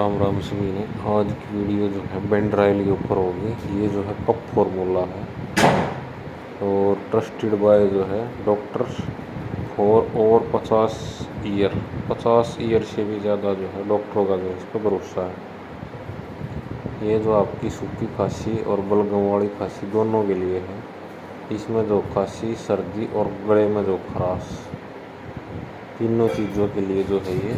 राम राम सभी ने। आज की वीडियो जो है बेंड्राइल के ऊपर होगी। ये जो है कप फॉर्मूला है और ट्रस्टेड बाय जो है डॉक्टर्स फॉर ओवर 50 ईयर से भी ज़्यादा जो है डॉक्टरों का जो है इस पर भरोसा है। ये जो आपकी सूखी खांसी और बलगम वाली खांसी दोनों के लिए है। इसमें जो खांसी, सर्दी और गले में जो खराश, तीनों चीज़ों के लिए जो है ये